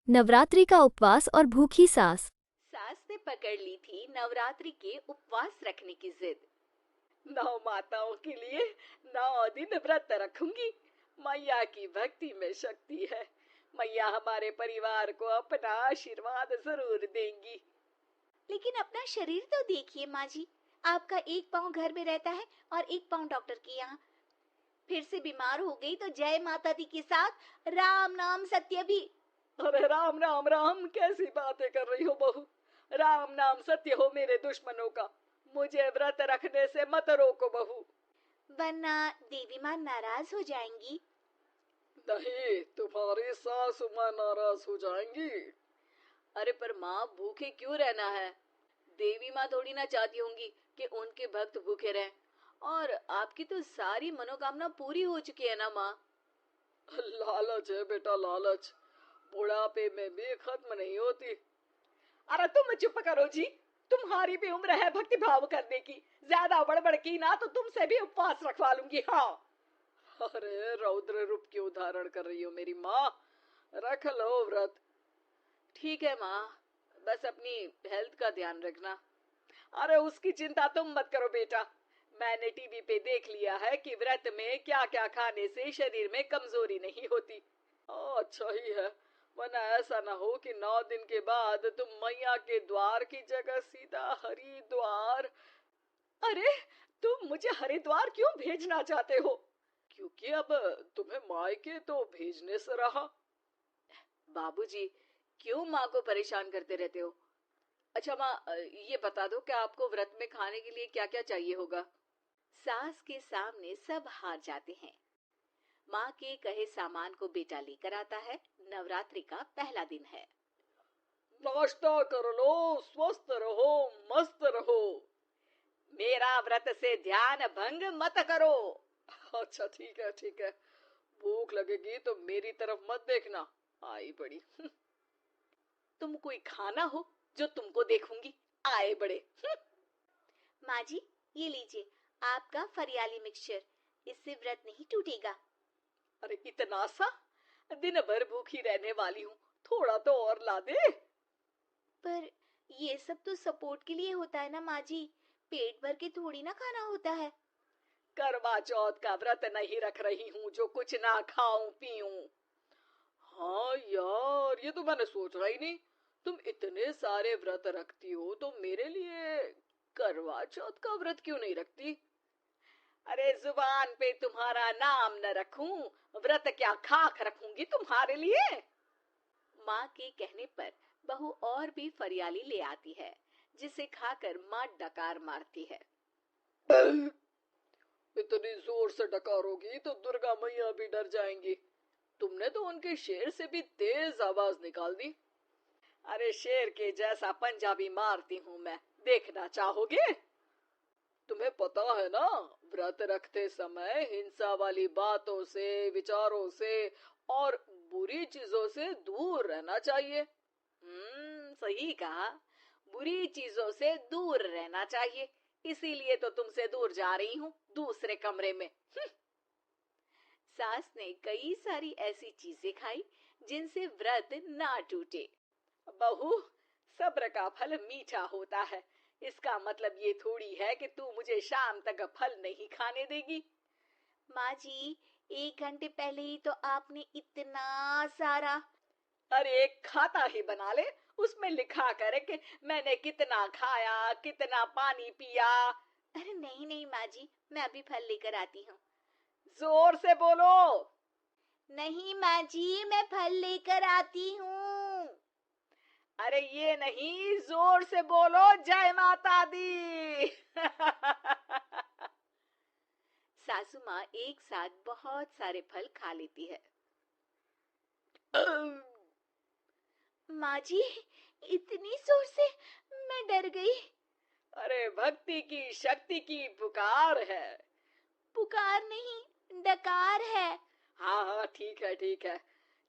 नवरात्रि का उपवास और भूखी सास। सास ने पकड़ ली थी नवरात्रि के उपवास रखने की जिद। 9 माताओं के लिए 9 दिन व्रत रखूंगी। मैया की भक्ति में शक्ति है। मैया हमारे परिवार को अपना आशीर्वाद जरूर देंगी। लेकिन अपना शरीर तो देखिए माँ जी, आपका एक पाँव घर में रहता है और एक पाँव डॉक्टर के यहाँ। फिर से बीमार हो गई तो जय माता दी के साथ राम नाम सत्य भी। अरे राम राम राम, कैसी बातें कर रही हो बहू। राम नाम सत्य हो मेरे दुश्मनों का। मुझे व्रत रखने से मत रोको बहू, वरना देवी माँ नाराज हो जाएंगी। नहीं, तुम्हारी सासू माँ नाराज हो जाएंगी। अरे पर माँ, भूखे क्यों रहना है? देवी माँ थोड़ी ना चाहती होंगी कि उनके भक्त भूखे रहें। और आपकी तो सारी मनोकामना पूरी हो चुकी है ना माँ। लालच है बेटा, लालच बुढ़ापे में भी खत्म नहीं होती। अरे तुम चुप करो जी, तुम्हारी भी उम्र है भक्ति भाव करने की। ज्यादा बड़बड़ की ना तो तुमसे भी उपवास रखवा लूंगी। हाँ। अरे रौद्र रूप क्यों धारण कर रही हो मेरी माँ, रख लो व्रत। ठीक है माँ, बस अपनी हेल्थ का ध्यान रखना। अरे उसकी चिंता तुम मत करो बेटा। मैंने टीवी पे देख लिया है कि व्रत में क्या क्या खाने से शरीर में कमजोरी नहीं होती। अच्छा ही है, वरना ऐसा ना हो कि 9 दिन के बाद तुम मैया के द्वार की जगह सीधा हरिद्वार। अरे तुम मुझे हरिद्वार क्यों भेजना चाहते हो? क्योंकि अब तुम्हें मायके तो भेजने से रहा। बाबूजी, क्यों माँ को परेशान करते रहते हो? अच्छा माँ, ये बता दो कि आपको व्रत में खाने के लिए क्या क्या चाहिए होगा। सास के सामने सब हार जाते हैं। माँ के कहे सामान को बेटा लेकर आता है। नवरात्रि का पहला दिन है। नाश्ता कर लो, स्वस्थ रहो, मस्त रहो। मेरा व्रत से ध्यान भंग मत करो। अच्छा ठीक है ठीक है, भूख लगेगी तो मेरी तरफ मत देखना। आई बड़ी। तुम कोई खाना हो जो तुमको देखूंगी, आए बड़े। माँ जी, ये लीजिए आपका फरियाली मिक्सचर, इससे व्रत नहीं टूटेगा। अरे इतना सा, दिन भर भूखी रहने वाली हूँ, थोड़ा तो और ला दे। पर ये सब तो सपोर्ट के लिए होता है ना माँ जी, पेट भर के थोड़ी ना खाना होता है। करवा चौथ का व्रत नहीं रख रही हूँ जो कुछ ना खाऊं पीऊं। हाँ यार, ये तो मैंने सोचा ही नहीं। तुम इतने सारे व्रत रखती हो तो मेरे लिए करवा चौथ का व्रत क्यों नहीं रखती? अरे जुबान पे तुम्हारा नाम न रखूं, व्रत क्या खाक रखूंगी तुम्हारे लिए। माँ के कहने पर बहू और भी फरियाली ले आती है, जिसे खाकर माँ डकार मारती है। इतनी जोर से डकारोगी तो दुर्गा मैया भी डर जाएंगी। तुमने तो उनके शेर से भी तेज आवाज निकाल दी। अरे शेर के जैसा पंजाबी मारती हूँ मैं, देखना चाहोगे? तुम्हें पता है ना, व्रत रखते समय हिंसा वाली बातों से, विचारों से और बुरी चीजों से दूर रहना चाहिए। सही कहा, बुरी चीजों से दूर रहना चाहिए। इसीलिए तो तुमसे दूर जा रही हूँ, दूसरे कमरे में। सास ने कई सारी ऐसी चीजें खाई जिनसे व्रत ना टूटे। बहू, सब्र का फल मीठा होता है। इसका मतलब ये थोड़ी है कि तू मुझे शाम तक फल नहीं खाने देगी। माँ जी, 1 घंटे पहले ही तो आपने इतना सारा। अरे एक खाता ही बना ले, उसमें लिखा करे कि मैंने कितना खाया, कितना पानी पिया। अरे नहीं नहीं माँ जी, मैं अभी फल लेकर आती हूँ। जोर से बोलो। नहीं माँ जी, मैं फल लेकर आती हूँ। अरे ये नहीं, जोर से बोलो, जय माता दी। सासू माँ एक साथ बहुत सारे फल खा लेती है। माँ जी, इतनी जोर से मैं डर गई। अरे भक्ति की शक्ति की पुकार है। पुकार नहीं, डकार है। हाँ हाँ ठीक है ठीक है,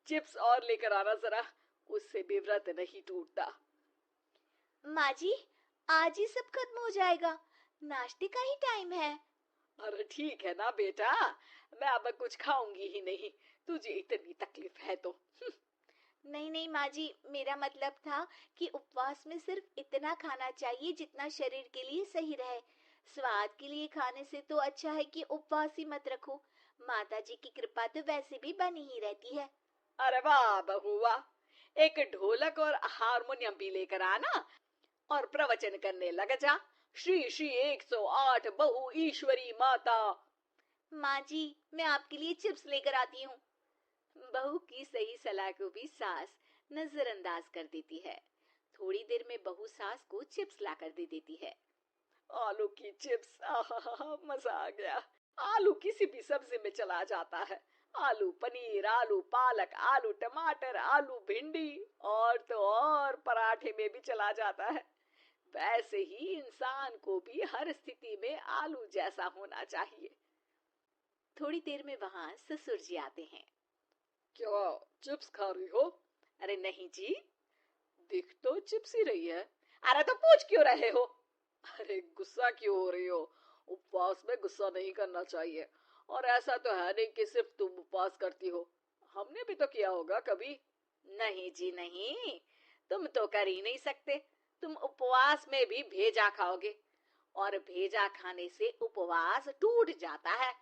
चिप्स और लेकर आना जरा, उससे भी व्रत नहीं टूटता। माँ जी, आज ही सब खत्म हो जाएगा, नाश्ते का ही टाइम है। अरे ठीक है ना बेटा, मैं अब कुछ खाऊंगी ही नहीं, तुझे इतनी तकलीफ है तो। नहीं नहीं नहीं माँ जी, मेरा मतलब था कि उपवास में सिर्फ इतना खाना चाहिए जितना शरीर के लिए सही रहे। स्वाद के लिए खाने से तो अच्छा है कि उपवास ही मत रखो। माता जी की कृपा तो वैसे भी बनी ही रहती है। अरे वाह बहू वाह, एक ढोलक और हारमोनियम भी लेकर आना और प्रवचन करने लग जा। श्री श्री 108 बहु ईश्वरी माता। माँ जी, मैं आपके लिए चिप्स लेकर आती हूँ। बहू की सही सलाह को भी सास नजरअंदाज कर देती है। थोड़ी देर में बहू सास को चिप्स लाकर दे देती है। आलू की चिप्स, आहा मजा आ गया। आलू किसी भी सब्जी में चला जाता है। आलू पनीर, आलू पालक, आलू टमाटर, आलू भिंडी और तो और पराठे में भी चला जाता है। वैसे ही इंसान को भी हर स्थिति में आलू जैसा होना चाहिए। थोड़ी देर में वहाँ ससुर जी आते हैं। क्या चिप्स खा रही हो? अरे नहीं जी, दिख तो चिप्स ही रही है। अरे तो पूछ क्यों रहे हो? अरे गुस्सा क्यों हो रही हो? उपवास में गुस्सा नहीं करना चाहिए। और ऐसा तो है नहीं कि सिर्फ तुम उपवास करती हो, हमने भी तो किया होगा कभी। नहीं जी नहीं, तुम तो कर ही नहीं सकते। तुम उपवास में भी भेजा खाओगे और भेजा खाने से उपवास टूट जाता है।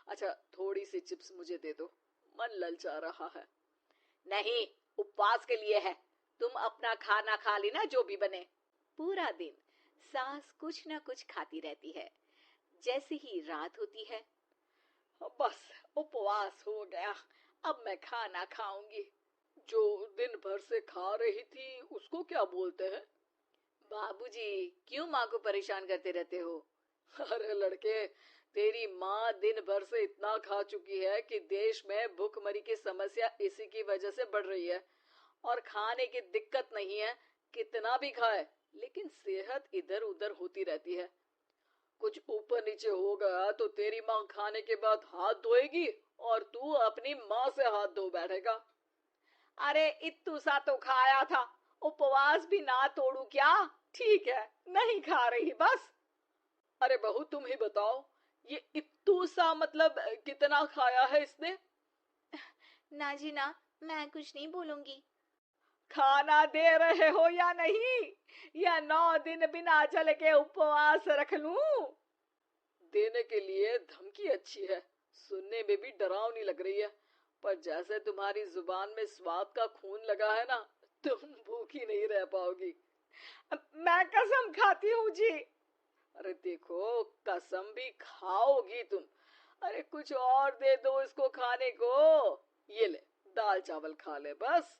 अच्छा थोड़ी सी चिप्स मुझे दे दो, मन ललचा रहा है। नहीं, उपवास के लिए है। तुम अपना खाना खा लेना जो भी बने। पूरा दिन सास कुछ न कुछ खाती रहती है। जैसे ही रात होती है, बस उपवास हो गया, अब मैं खाना खाऊंगी। जो दिन भर से खा रही थी उसको क्या बोलते हैं? बाबूजी, क्यों माँ को परेशान करते रहते हो? अरे लड़के, तेरी माँ दिन भर से इतना खा चुकी है कि देश में भूखमरी की समस्या इसी की वजह से बढ़ रही है। और खाने की दिक्कत नहीं है, कितना भी खाए लेकिन सेहत इधर उधर होती रहती है। कुछ ऊपर नीचे हो गया तो तेरी माँ खाने के बाद हाथ धोएगी और तू अपनी माँ से हाथ धो बैठेगा। अरे इत्तू सा तो खाया था, उपवास भी ना तोड़ू क्या? ठीक है, नहीं खा रही बस। अरे बहू तुम ही बताओ, ये इत्तू सा मतलब कितना खाया है इसने? ना जी ना, मैं कुछ नहीं बोलूंगी। खाना दे रहे हो या नहीं, या 9 दिन बिना जल के उपवास रख लूं? देने के लिए धमकी अच्छी है, सुनने में भी डरावनी लग रही है, पर जैसे तुम्हारी जुबान में स्वाद का खून लगा है ना, तुम भूखी नहीं रह पाओगी। मैं कसम खाती हूँ जी। अरे देखो, कसम भी खाओगी तुम। अरे कुछ और दे दो इसको खाने को। ये ले, दाल चावल खा ले बस।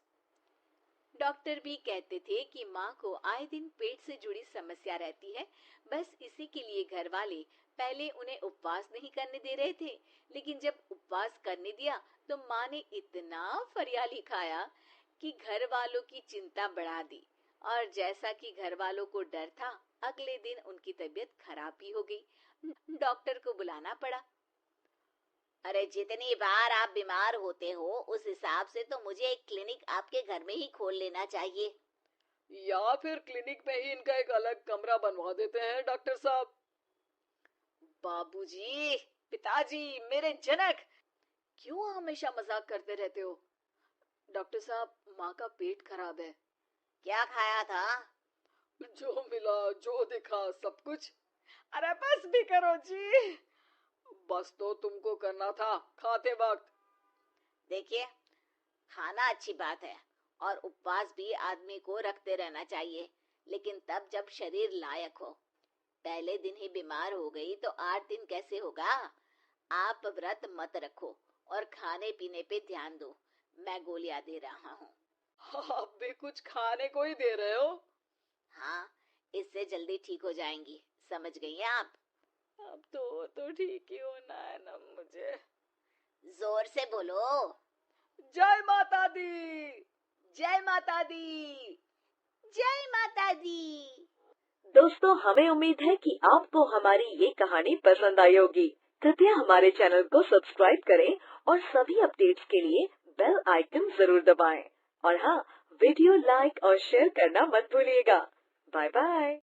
डॉक्टर भी कहते थे कि माँ को आए दिन पेट से जुड़ी समस्या रहती है। बस इसी के लिए घर वाले पहले उन्हें उपवास नहीं करने दे रहे थे, लेकिन जब उपवास करने दिया तो माँ ने इतना फरियाली खाया कि घर वालों की चिंता बढ़ा दी। और जैसा कि घर वालों को डर था, अगले दिन उनकी तबीयत खराब भी हो गई। डॉक्टर को बुलाना पड़ा। अरे जितनी बार आप बीमार होते हो उस हिसाब से तो मुझे एक क्लिनिक आपके घर में ही खोल लेना चाहिए। या फिर क्लिनिक में ही इनका एक अलग कमरा बनवा देते हैं डॉक्टर साहब। बाबूजी, पिताजी, मेरे जनक, क्यों हमेशा मजाक करते रहते हो? डॉक्टर साहब, माँ का पेट खराब है। क्या खाया था? जो मिला, जो दिखा, सब कुछ। अरे बस भी करो जी। बस तो तुमको करना था खाते वक्त। देखिए, खाना अच्छी बात है और उपवास भी आदमी को रखते रहना चाहिए, लेकिन तब जब शरीर लायक हो। पहले दिन ही बीमार हो गई तो 8 दिन कैसे होगा? आप व्रत मत रखो और खाने पीने पे ध्यान दो। मैं गोलियां दे रहा हूँ। आप भी कुछ खाने को ही दे रहे हो? हाँ, इससे जल्दी ठीक हो जाएंगी, समझ गई हैं आप? अब तो ठीक ही होना है ना मुझे। जोर से बोलो। जय माता दी, जय माता दी, जय माता दी। दोस्तों, हमें उम्मीद है कि आपको हमारी ये कहानी पसंद आई होगी। कृपया हमारे चैनल को सब्सक्राइब करें और सभी अपडेट्स के लिए बेल आइकन जरूर दबाएं। और हाँ, वीडियो लाइक और शेयर करना मत भूलिएगा। Bye bye.